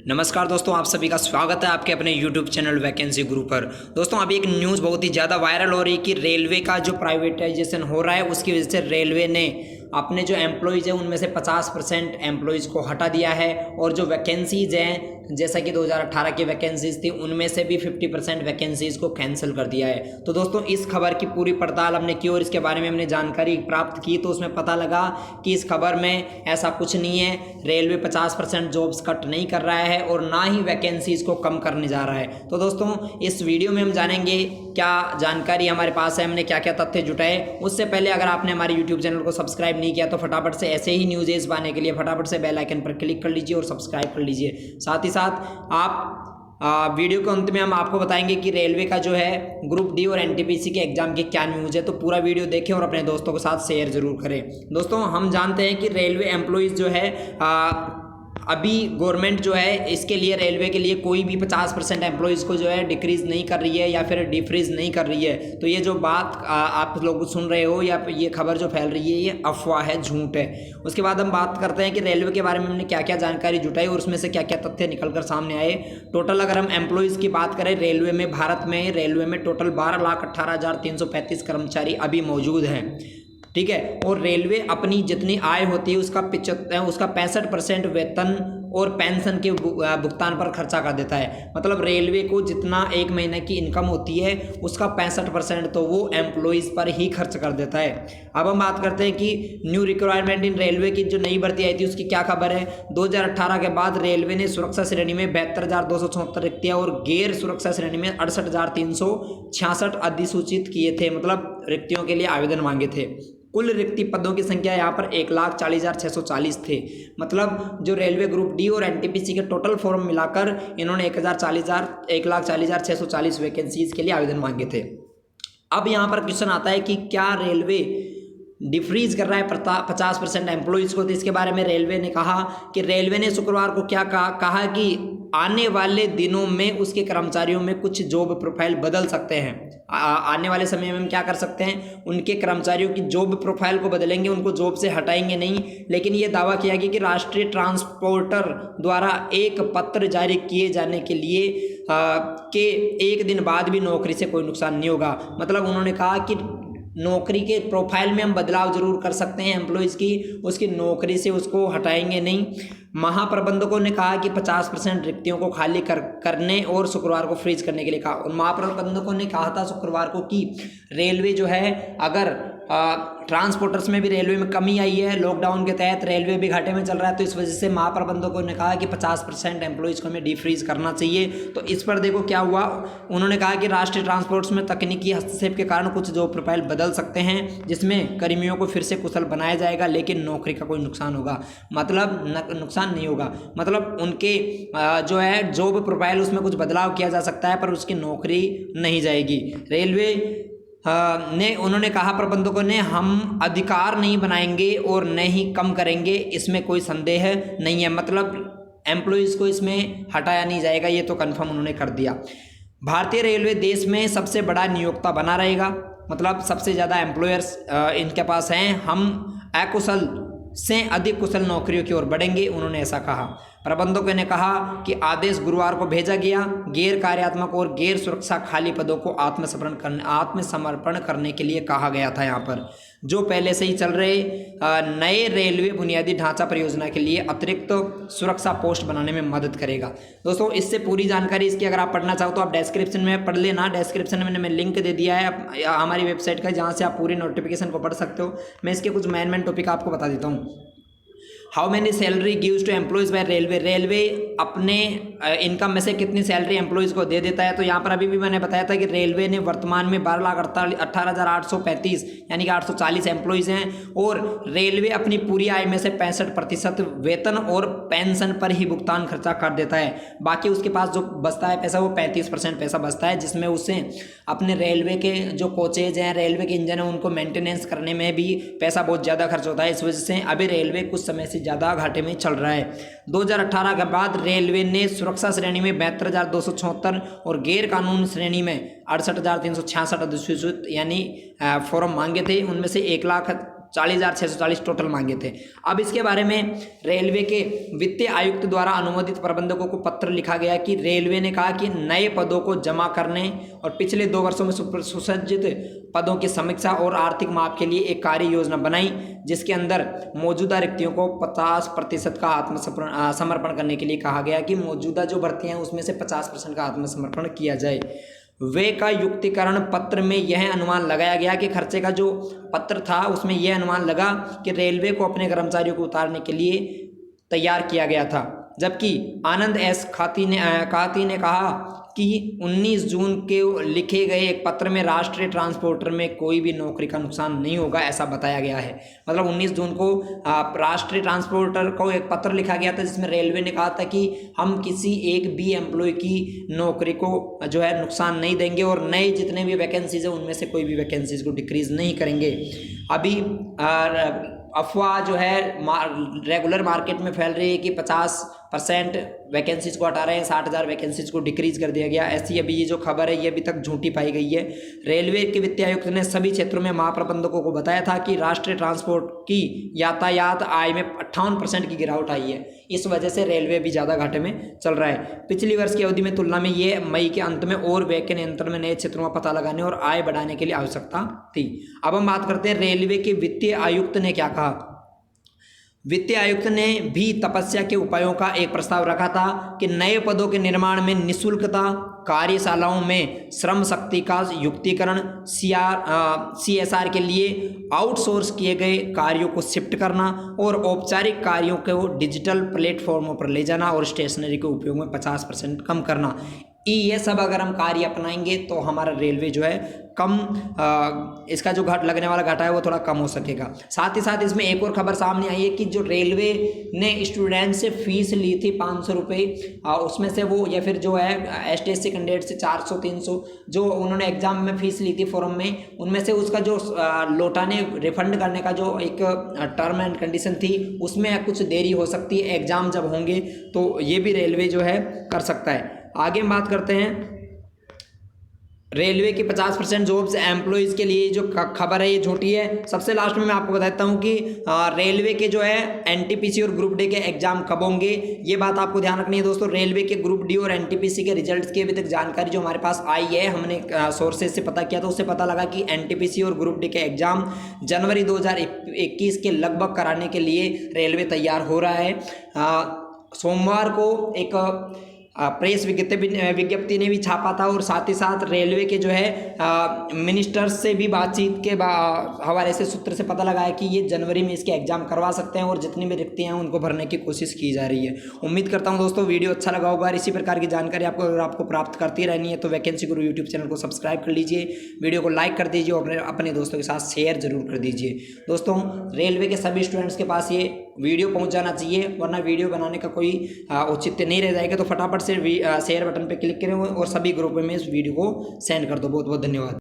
नमस्कार दोस्तों, आप सभी का स्वागत है आपके अपने YouTube चैनल वैकेंसी गुरु पर। दोस्तों अभी एक न्यूज़ बहुत ही ज़्यादा वायरल हो रही है कि रेलवे का जो प्राइवेटाइजेशन हो रहा है उसकी वजह से रेलवे ने अपने जो एम्प्लॉयज़ हैं उनमें से 50% एम्प्लॉयज़ को हटा दिया है और जो वैकेंसीज़ हैं जैसा कि 2018 की वैकेंसीज़ थी उनमें से भी 50% वैकेंसीज़ को कैंसिल कर दिया है। तो दोस्तों इस खबर की पूरी पड़ताल हमने की और इसके बारे में हमने जानकारी प्राप्त की तो उसमें पता लगा कि इस खबर में ऐसा कुछ नहीं है। रेलवे 50% जॉब्स कट नहीं कर रहा है और ना ही वैकेंसीज़ को कम करने जा रहा है। तो दोस्तों इस वीडियो में हम जानेंगे क्या जानकारी हमारे पास है, हमने क्या क्या तथ्य जुटाए। उससे पहले अगर आपने हमारे यूट्यूब चैनल को सब्सक्राइब नहीं किया तो फटाफट से ऐसे ही न्यूज़ पाने के लिए फटाफट से बेल आइकन पर क्लिक कर लीजिए और सब्सक्राइब कर लीजिए। साथ ही साथ आप वीडियो के अंत में हम आपको बताएंगे कि रेलवे का जो है ग्रुप डी और एनटीपीसी के एग्जाम की क्या न्यूज़ है। तो पूरा वीडियो देखें और अपने दोस्तों के साथ शेयर जरूर करें। दोस्तों हम जानते हैं कि रेलवे एम्प्लॉयज़ जो है अभी गवर्नमेंट जो है इसके लिए रेलवे के लिए कोई भी 50% एम्प्लॉयज़ को जो है डिक्रीज़ नहीं कर रही है या फिर डिफ्रीज नहीं कर रही है। तो ये जो बात आप लोग सुन रहे हो या ये खबर जो फैल रही है ये अफवाह है, झूठ है। उसके बाद हम बात करते हैं कि रेलवे के बारे में हमने क्या क्या जानकारी जुटाई और उसमें से क्या क्या तथ्य निकल कर सामने आए। टोटल अगर हम एम्प्लॉयज़ की बात करें रेलवे में, भारत में रेलवे में टोटल 12,18,335 कर्मचारी अभी मौजूद हैं, ठीक है। और रेलवे अपनी जितनी आय होती है उसका 65% वेतन और पेंशन के भुगतान पर खर्चा कर देता है। मतलब रेलवे को जितना एक महीने की इनकम होती है उसका 65% तो वो एम्प्लॉयज़ पर ही खर्च कर देता है। अब हम बात करते हैं कि न्यू रिक्वायरमेंट इन रेलवे की जो नई भर्ती आई थी उसकी क्या खबर है। 2018 के बाद रेलवे ने सुरक्षा श्रेणी में 72,274 रिक्तियाँ और गैर सुरक्षा श्रेणी में 68,366 अधिसूचित किए थे, मतलब रिक्तियों के लिए आवेदन मांगे थे। कुल रिक्ति पदों की संख्या यहाँ पर 1,40,640 थे। मतलब जो रेलवे ग्रुप डी और एनटीपीसी के टोटल फॉर्म मिलाकर इन्होंने 1,40,640 वैकेंसीज के लिए आवेदन मांगे थे। अब यहाँ पर क्वेश्चन आता है कि क्या रेलवे डिफ्रीज कर रहा है 50% एम्प्लॉयज़ को। तो इसके बारे में रेलवे ने कहा कि रेलवे ने शुक्रवार को क्या कहा कि आने वाले दिनों में उसके कर्मचारियों में कुछ जॉब प्रोफाइल बदल सकते हैं। आने वाले समय में हम क्या कर सकते हैं, उनके कर्मचारियों की जॉब प्रोफाइल को बदलेंगे, उनको जॉब से हटाएंगे नहीं। लेकिन ये दावा किया गया कि राष्ट्रीय ट्रांसपोर्टर द्वारा एक पत्र जारी किए जाने के लिए के एक दिन बाद भी नौकरी से कोई नुकसान नहीं होगा। मतलब उन्होंने कहा कि नौकरी के प्रोफाइल में हम बदलाव जरूर कर सकते हैं एम्प्लॉयज़ की, उसकी नौकरी से उसको हटाएंगे नहीं। महाप्रबंधकों ने कहा कि 50% रिक्तियों को खाली करने और शुक्रवार को फ्रीज करने के लिए कहा। और महाप्रबंधकों ने कहा था शुक्रवार को कि रेलवे जो है अगर ट्रांसपोर्टर्स में भी रेलवे में कमी आई है, लॉकडाउन के तहत रेलवे भी घाटे में चल रहा है, तो इस वजह से महाप्रबंधकों ने कहा कि 50% एम्प्लॉयज़ को हमें डिफ्रीज करना चाहिए। तो इस पर देखो क्या हुआ, उन्होंने कहा कि राष्ट्रीय ट्रांसपोर्ट्स में तकनीकी हस्तक्षेप के कारण कुछ जॉब प्रोफाइल बदल सकते हैं जिसमें कर्मियों को फिर से कुशल बनाया जाएगा, लेकिन नौकरी का कोई नुकसान होगा, मतलब नुकसान नहीं होगा। मतलब उनके जो है जॉब प्रोफाइल उसमें कुछ बदलाव किया जा सकता है पर उसकी नौकरी नहीं जाएगी। रेलवे उन्होंने कहा प्रबंधकों ने, हम अधिकार नहीं बनाएंगे और न ही कम करेंगे, इसमें कोई संदेह नहीं है। मतलब एम्प्लॉयज़ को इसमें हटाया नहीं जाएगा, ये तो कंफर्म उन्होंने कर दिया। भारतीय रेलवे देश में सबसे बड़ा नियोक्ता बना रहेगा, मतलब सबसे ज़्यादा एम्प्लॉयर्स इनके पास हैं। हम अकुशल से अधिक कुशल नौकरियों की ओर बढ़ेंगे, उन्होंने ऐसा कहा। प्रबंधकों ने कहा कि आदेश गुरुवार को भेजा गया। गैर कार्यात्मक और गैर सुरक्षा खाली पदों को आत्मसमर्पण करने के लिए कहा गया था। यहाँ पर जो पहले से ही चल रहे नए रेलवे बुनियादी ढांचा परियोजना के लिए अतिरिक्त सुरक्षा पोस्ट बनाने में मदद करेगा। दोस्तों इससे पूरी जानकारी इसकी अगर आप पढ़ना चाहो तो आप डिस्क्रिप्शन में पढ़ लेना। डिस्क्रिप्शन में मैंने लिंक दे दिया है हमारी वेबसाइट का, जहाँ से आप पूरी नोटिफिकेशन को पढ़ सकते हो। मैं इसके कुछ मेन टॉपिक आपको बता देता हूँ। How many salary gives to employees by railway. Railway अपने इनकम में से कितनी सैलरी एम्प्लॉयज़ को दे देता है। तो यहाँ पर अभी भी मैंने बताया था कि रेलवे ने वर्तमान में 12,18,835 यानी कि 840 एम्प्लॉयज़ हैं और रेलवे अपनी पूरी आय में से 65% वेतन और पेंशन पर ही भुगतान खर्चा कर देता है। बाकी उसके पास जो बचता है पैसा वो 35% पैसा बचता है, जिसमें उसे अपने रेलवे के जो कोचेज हैं, रेलवे के इंजन हैं, उनको मेंटेनेंस करने में भी पैसा बहुत ज़्यादा खर्च होता है। इस वजह से अभी रेलवे कुछ समय से ज़्यादा घाटे में चल रहा है। 2018 के बाद रेलवे ने सुरक्षा श्रेणी में 72,276 और गैर कानूनी श्रेणी में 68,366 अधिसूचित यानी फॉर्म मांगे थे। उनमें से 40,640 टोटल मांगे थे। अब इसके बारे में रेलवे के वित्तीय आयुक्त द्वारा अनुमोदित प्रबंधकों को पत्र लिखा गया कि रेलवे ने कहा कि नए पदों को जमा करने और पिछले 2 वर्षों में सुसज्जित पदों की समीक्षा और आर्थिक माप के लिए एक कार्य योजना बनाई, जिसके अंदर मौजूदा रिक्तियों को 50% का आत्मसमर्पण करने के लिए कहा गया कि मौजूदा जो भर्तियां हैं उसमें से 50% का आत्मसमर्पण किया जाए। वे का युक्तिकरण पत्र में यह अनुमान लगाया गया कि खर्चे का जो पत्र था उसमें यह अनुमान लगा कि रेलवे को अपने कर्मचारियों को उतारने के लिए तैयार किया गया था, जबकि आनंद एस खाती ने कहा कि 19 जून के लिखे गए एक पत्र में राष्ट्रीय ट्रांसपोर्टर में कोई भी नौकरी का नुकसान नहीं होगा, ऐसा बताया गया है। मतलब 19 जून को राष्ट्रीय ट्रांसपोर्टर को एक पत्र लिखा गया था जिसमें रेलवे ने कहा था कि हम किसी एक भी एम्प्लॉय की नौकरी को जो है नुकसान नहीं देंगे और नए जितने भी वैकेंसीज हैं उनमें से कोई भी वैकेंसीज को डिक्रीज नहीं करेंगे। अभी अफवाह जो है रेगुलर मार्केट में फैल रही है कि 50% वैकेंसीज को हटा रहे हैं, 60,000 वैकेंसीज को डिक्रीज कर दिया गया। ऐसी अभी ये जो खबर है ये अभी तक झूठी पाई गई है। रेलवे के वित्तीय आयुक्त ने सभी क्षेत्रों में महाप्रबंधकों को बताया था कि राष्ट्रीय ट्रांसपोर्ट की यातायात आय में 58% की गिरावट आई है। इस वजह से रेलवे भी ज़्यादा घाटे में चल रहा है। पिछली वर्ष की अवधि में तुलना में ये मई के अंत में और व्यय के नियंत्रण में नए क्षेत्रों का पता लगाने और आय बढ़ाने के लिए आवश्यकता थी। अब हम बात करते हैं रेलवे के वित्तीय आयुक्त ने क्या कहा। वित्तीय आयुक्त ने भी तपस्या के उपायों का एक प्रस्ताव रखा था कि नए पदों के निर्माण में निःशुल्कता, कार्यशालाओं में श्रम शक्ति का युक्तिकरण, CSR के लिए आउटसोर्स किए गए कार्यों को शिफ्ट करना और औपचारिक कार्यों को डिजिटल प्लेटफॉर्मों पर ले जाना और स्टेशनरी के उपयोग में 50% कम करना। ये सब अगर हम कार्य अपनाएंगे तो हमारा रेलवे जो है कम इसका जो लगने वाला घाटा है वो थोड़ा कम हो सकेगा। साथ ही साथ इसमें एक और खबर सामने आई है कि जो रेलवे ने स्टूडेंट से फीस ली थी 500 रुपये, उसमें से वो या फिर जो है STSC कैंडिडेट से 400-300 जो उन्होंने एग्जाम में फीस ली थी फॉरम में, उनमें से उसका जो लौटाने रिफंड करने का जो एक टर्म एंड कंडीशन थी उसमें कुछ देरी हो सकती है। एग्जाम जब होंगे तो ये भी रेलवे जो है कर सकता है। आगे हम बात करते हैं रेलवे की 50% जॉब्स एम्प्लॉयज़ के लिए जो खबर है ये झूठी है। सबसे लास्ट में मैं आपको बताता हूँ कि रेलवे के जो है NTPC और ग्रुप डी के एग्जाम कब होंगे, ये बात आपको ध्यान रखनी है दोस्तों। रेलवे के ग्रुप डी और NTPC के रिजल्ट्स की अभी तक जानकारी जो हमारे पास आई है, हमने सोर्सेज से पता किया तो उससे पता लगा कि NTPC और ग्रुप डी के एग्जाम जनवरी 2021 के लगभग कराने के लिए रेलवे तैयार हो रहा है। सोमवार को एक प्रेस विज्ञप्ति ने भी छापा था और साथ ही साथ रेलवे के जो है मिनिस्टर्स से भी बातचीत के हवाले से सूत्र से पता लगा है कि ये जनवरी में इसके एग्जाम करवा सकते हैं और जितनी भी रिक्तियाँ हैं उनको भरने की कोशिश की जा रही है। उम्मीद करता हूँ दोस्तों वीडियो अच्छा लगा होगा। इसी प्रकार की जानकारी आपको प्राप्त करती रहनी है तो वैकेंसी गुरु यूट्यूब चैनल को सब्सक्राइब कर लीजिए, वीडियो को लाइक कर दीजिए और अपने दोस्तों के साथ शेयर जरूर कर दीजिए। दोस्तों रेलवे के सभी स्टूडेंट्स के पास ये वीडियो पहुँच जाना चाहिए, वरना वीडियो बनाने का कोई औचित्य नहीं रह जाएगा। तो फटाफट से शेयर बटन पे क्लिक करें और सभी ग्रुप में इस वीडियो को सेंड कर दो। बहुत बहुत धन्यवाद।